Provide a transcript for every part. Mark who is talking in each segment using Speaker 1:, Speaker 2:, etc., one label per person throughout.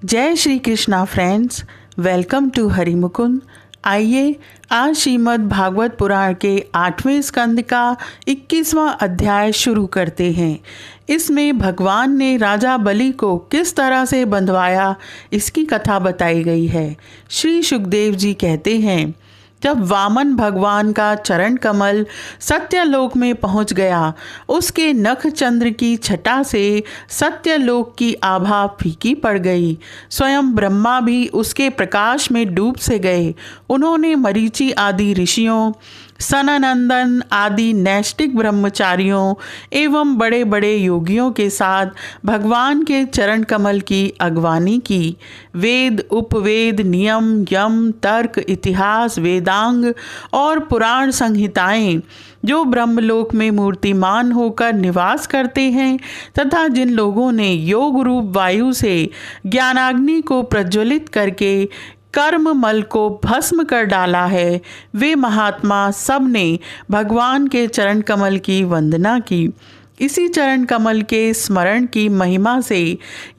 Speaker 1: जय Shri Krishna friends, welcome to Hari Mukund. आइए आज श्रीमद् भागवत पुराण के 8वें स्कंद का 21वां अध्याय शुरू करते हैं। इसमें भगवान ने राजा बलि को किस तरह से बंधवाया इसकी कथा बताई गई है। श्री सुखदेव जी कहते हैं, जब वामन भगवान का चरण कमल सत्यलोक में पहुंच गया, उसके नख चंद्र की छटा से सत्यलोक की आभा फीकी पड़ गई। स्वयं ब्रह्मा भी उसके प्रकाश में डूब से गए। उन्होंने मरीचि आदि ऋषियों, सननंदन आदि नैष्टिक ब्रह्मचारियों एवं बड़े बड़े योगियों के साथ भगवान के चरण कमल की अगवानी की। वेद, उपवेद, नियम, यम, तर्क, इतिहास, वेदांग और पुराण संहिताएं जो ब्रह्मलोक में मूर्तिमान होकर निवास करते हैं तथा जिन लोगों ने योग रूप वायु से ज्ञानाग्नि को प्रज्वलित करके कर्म मल को भस्म कर डाला है, वे महात्मा सब ने भगवान के चरण कमल की वंदना की। इसी चरण कमल के स्मरण की महिमा से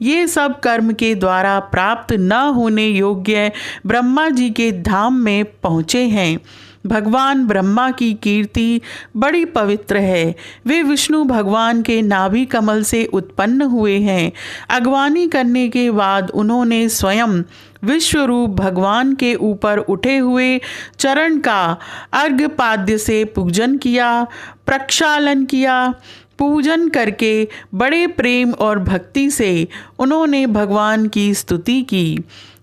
Speaker 1: ये सब कर्म के द्वारा प्राप्त न होने योग्य ब्रह्मा जी के धाम में पहुँचे हैं। भगवान ब्रह्मा की कीर्ति बड़ी पवित्र है। वे विष्णु भगवान के नाभि कमल से उत्पन्न हुए हैं। अगवानी करने के बाद उन्होंने स्वयं विश्वरूप भगवान के ऊपर उठे हुए चरण का अर्घ्यपाद्य से पूजन किया, प्रक्षालन किया। पूजन करके बड़े प्रेम और भक्ति से उन्होंने भगवान की स्तुति की।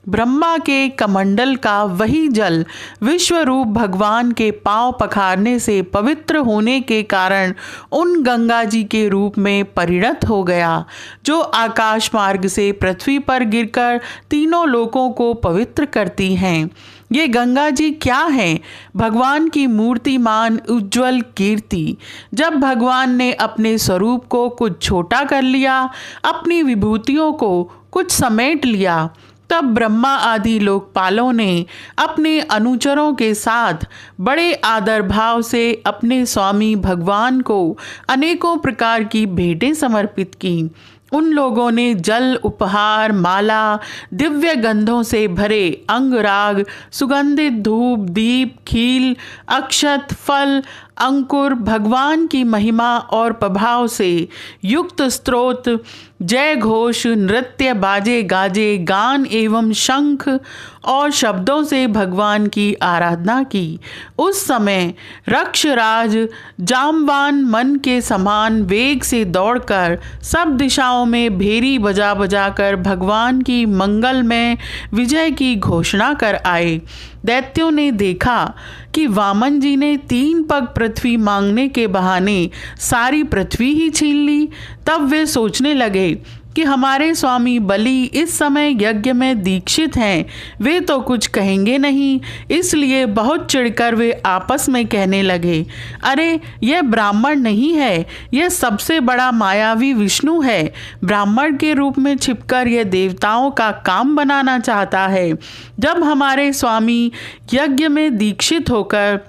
Speaker 1: ब्रह्मा के कमंडल का वही जल विश्वरूप भगवान के पांव पखारने से पवित्र होने के कारण उन गंगा जी के रूप में परिणत हो गया, जो आकाश मार्ग से पृथ्वी पर गिरकर तीनों लोकों को पवित्र करती हैं। ये गंगा जी क्या हैं? भगवान की मूर्तिमान उज्ज्वल कीर्ति। जब भगवान ने अपने स्वरूप को कुछ छोटा कर लिया, अपनी विभूतियों को कुछ समेट लिया, तब ब्रह्मा आदि लोकपालों ने अपने अनुचरों के साथ बड़े आदर भाव से अपने स्वामी भगवान को अनेकों प्रकार की भेंटें समर्पित की। उन लोगों ने जल, उपहार, माला, दिव्य गंधों से भरे अंगराग, सुगंधित धूप, दीप, खील, अक्षत, फल, अंकुर, भगवान की महिमा और प्रभाव से युक्त स्तोत्र, जय घोष, नृत्य, बाजे गाजे, गान एवं शंख और शब्दों से भगवान की आराधना की। उस समय रक्षराज जामवान मन के समान वेग से दौड़कर सब दिशाओं में भेरी बजा बजा कर भगवान की मंगलमय विजय की घोषणा कर आए। दैत्यों ने देखा कि वामन जी ने 3 पग पृथ्वी मांगने के बहाने सारी पृथ्वी ही छीन ली। तब वे सोचने लगे कि हमारे स्वामी बलि इस समय यज्ञ में दीक्षित हैं, वे तो कुछ कहेंगे नहीं। इसलिए बहुत चिढ़कर वे आपस में कहने लगे, अरे यह ब्राह्मण नहीं है, यह सबसे बड़ा मायावी विष्णु है। ब्राह्मण के रूप में छिपकर यह देवताओं का काम बनाना चाहता है। जब हमारे स्वामी यज्ञ में दीक्षित होकर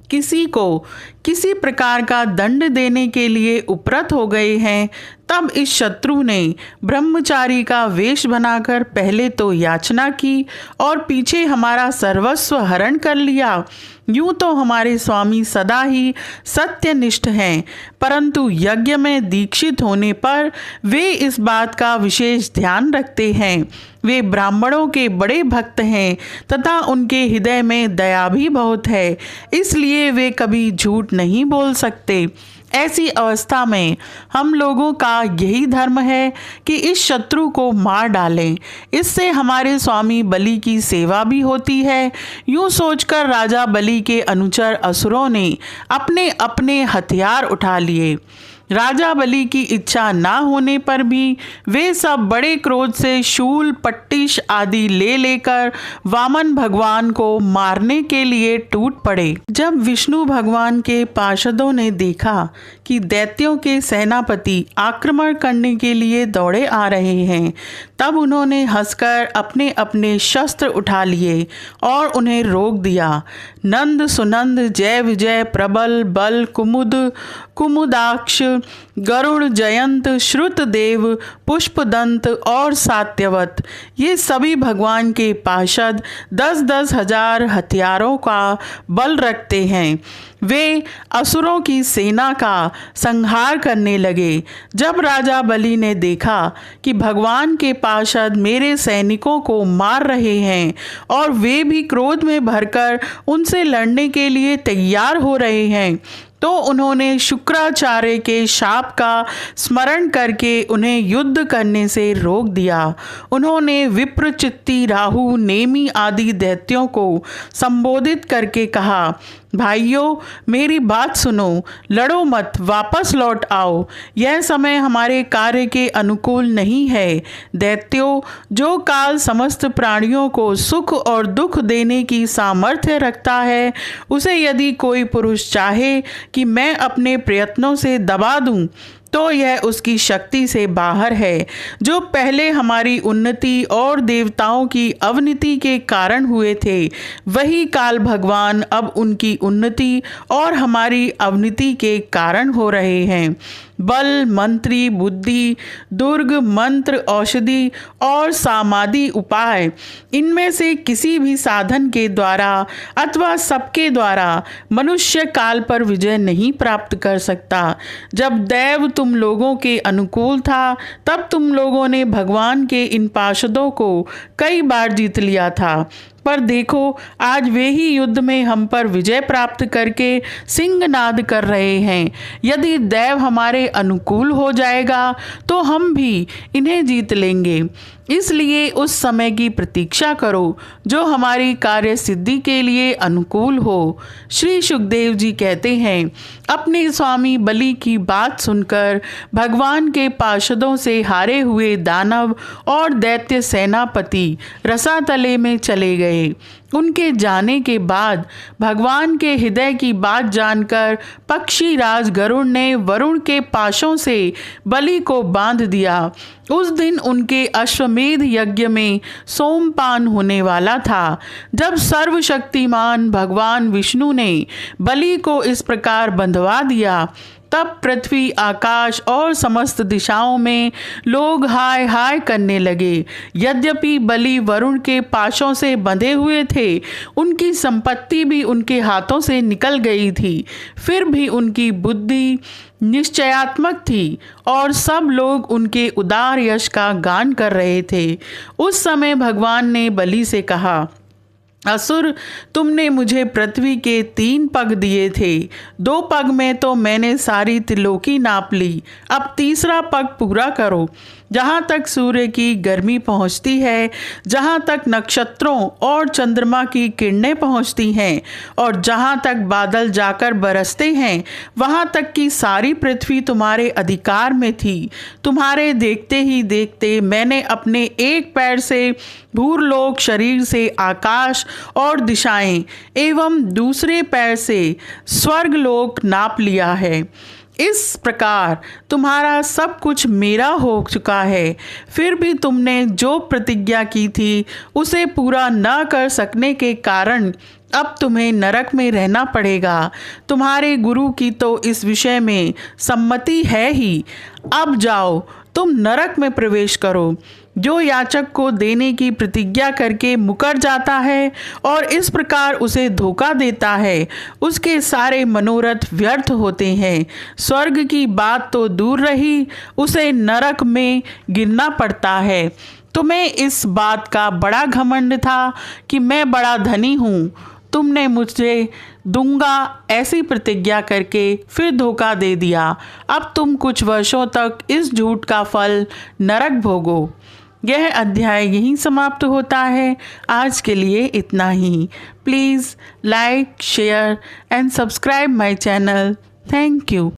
Speaker 1: किसी को किसी प्रकार का दंड देने के लिए उपरत हो गए हैं, तब इस शत्रु ने ब्रह्मचारी का वेश बनाकर पहले तो याचना की और पीछे हमारा सर्वस्व हरण कर लिया। यूं तो हमारे स्वामी सदा ही सत्यनिष्ठ हैं, परंतु यज्ञ में दीक्षित होने पर वे इस बात का विशेष ध्यान रखते हैं। वे ब्राह्मणों के बड़े भक्त हैं तथा उनके हृदय में दया भी बहुत है, इसलिए वे कभी झूठ नहीं बोल सकते। ऐसी अवस्था में हम लोगों का यही धर्म है कि इस शत्रु को मार डालें, इससे हमारे स्वामी बलि की सेवा भी होती है। यूं सोचकर राजा बलि के अनुचर असुरों ने अपने अपने हथियार उठा लिए। राजा बलि की इच्छा ना होने पर भी वे सब बड़े क्रोध से शूल, पट्टिश आदि ले लेकर वामन भगवान को मारने के लिए टूट पड़े। जब विष्णु भगवान के पार्षदों ने देखा कि दैत्यों के सेनापति आक्रमण करने के लिए दौड़े आ रहे हैं, तब उन्होंने हंसकर अपने अपने शस्त्र उठा लिए और उन्हें रोक दिया। नंद, सुनंद, जय विजय, प्रबल, बल, कुमुद, कुमुदाक्ष, गरुड़, जयंत, श्रुतदेव, पुष्पदंत और सात्यवत, ये सभी भगवान के पार्षद 10-10 हजार हथियारों का बल रखते हैं। वे असुरों की सेना का संहार करने लगे। जब राजा बलि ने देखा कि भगवान के पार्षद मेरे सैनिकों को मार रहे हैं और वे भी क्रोध में भरकर उनसे लड़ने के लिए तैयार हो रहे हैं, तो उन्होंने शुक्राचार्य के शाप का स्मरण करके उन्हें युद्ध करने से रोक दिया। उन्होंने विप्र, चित्ती, राहु, नेमि आदि दैत्यों को संबोधित करके कहा, भाइयों मेरी बात सुनो, लड़ो मत, वापस लौट आओ, यह समय हमारे कार्य के अनुकूल नहीं है। दैत्यों, जो काल समस्त प्राणियों को सुख और दुख देने की सामर्थ्य रखता है, उसे यदि कोई पुरुष चाहे कि मैं अपने प्रयत्नों से दबा दूं, तो यह उसकी शक्ति से बाहर है। जो पहले हमारी उन्नति और देवताओं की अवनति के कारण हुए थे, वही काल भगवान अब उनकी उन्नति और हमारी अवनति के कारण हो रहे हैं। बल, मंत्री, बुद्धि, दुर्ग, मंत्र, औषधि और सामादि उपाय, इनमें से किसी भी साधन के द्वारा अथवा सबके द्वारा मनुष्य काल पर विजय नहीं प्राप्त कर सकता। जब दैव तुम लोगों के अनुकूल था, तब तुम लोगों ने भगवान के इन पार्षदों को कई बार जीत लिया था, पर देखो आज वे ही युद्ध में हम पर विजय प्राप्त करके सिंहनाद कर रहे हैं। यदि दैव हमारे अनुकूल हो जाएगा तो हम भी इन्हें जीत लेंगे। इसलिए उस समय की प्रतीक्षा करो जो हमारी कार्य सिद्धि के लिए अनुकूल हो। श्री सुखदेव जी कहते हैं, अपने स्वामी बलि की बात सुनकर भगवान के पार्षदों से हारे हुए दानव और दैत्य सेनापति रसातले में चले गए। उनके जाने के बाद भगवान के हृदय की बात जानकर पक्षी राज गरुड़ ने वरुण के पाशों से बलि को बांध दिया। उस दिन उनके अश्वमेध यज्ञ में सोमपान होने वाला था। जब सर्वशक्तिमान भगवान विष्णु ने बलि को इस प्रकार बंधवा दिया, तब पृथ्वी, आकाश और समस्त दिशाओं में लोग हाय हाय करने लगे। यद्यपि बलि वरुण के पाशों से बंधे हुए थे, उनकी संपत्ति भी उनके हाथों से निकल गई थी, फिर भी उनकी बुद्धि निश्चयात्मक थी और सब लोग उनके उदार यश का गान कर रहे थे। उस समय भगवान ने बलि से कहा, असुर, तुमने मुझे पृथ्वी के 3 पग दिए थे। 2 पग में तो मैंने सारी त्रिलोकी नाप ली, अब तीसरा पग पूरा करो। जहाँ तक सूर्य की गर्मी पहुँचती है, जहाँ तक नक्षत्रों और चंद्रमा की किरणें पहुँचती हैं और जहाँ तक बादल जाकर बरसते हैं, वहाँ तक की सारी पृथ्वी तुम्हारे अधिकार में थी। तुम्हारे देखते ही देखते मैंने अपने एक पैर से भूरलोक, शरीर से आकाश और दिशाएं एवं दूसरे पैर से स्वर्गलोक नाप लिया है। इस प्रकार तुम्हारा सब कुछ मेरा हो चुका है, फिर भी तुमने जो प्रतिज्ञा की थी उसे पूरा न कर सकने के कारण अब तुम्हें नरक में रहना पड़ेगा। तुम्हारे गुरु की तो इस विषय में सम्मति है ही। अब जाओ, तुम नरक में प्रवेश करो। जो याचक को देने की प्रतिज्ञा करके मुकर जाता है और इस प्रकार उसे धोखा देता है, उसके सारे मनोरथ व्यर्थ होते हैं। स्वर्ग की बात तो दूर रही, उसे नरक में गिरना पड़ता है। तुम्हें इस बात का बड़ा घमंड था कि मैं बड़ा धनी हूँ। तुमने मुझे दूंगा ऐसी प्रतिज्ञा करके फिर धोखा दे दिया। अब तुम कुछ वर्षों तक इस झूठ का फल नरक भोगो। यह अध्याय यहीं समाप्त होता है। आज के लिए इतना ही। Please like, share and subscribe my channel. Thank you.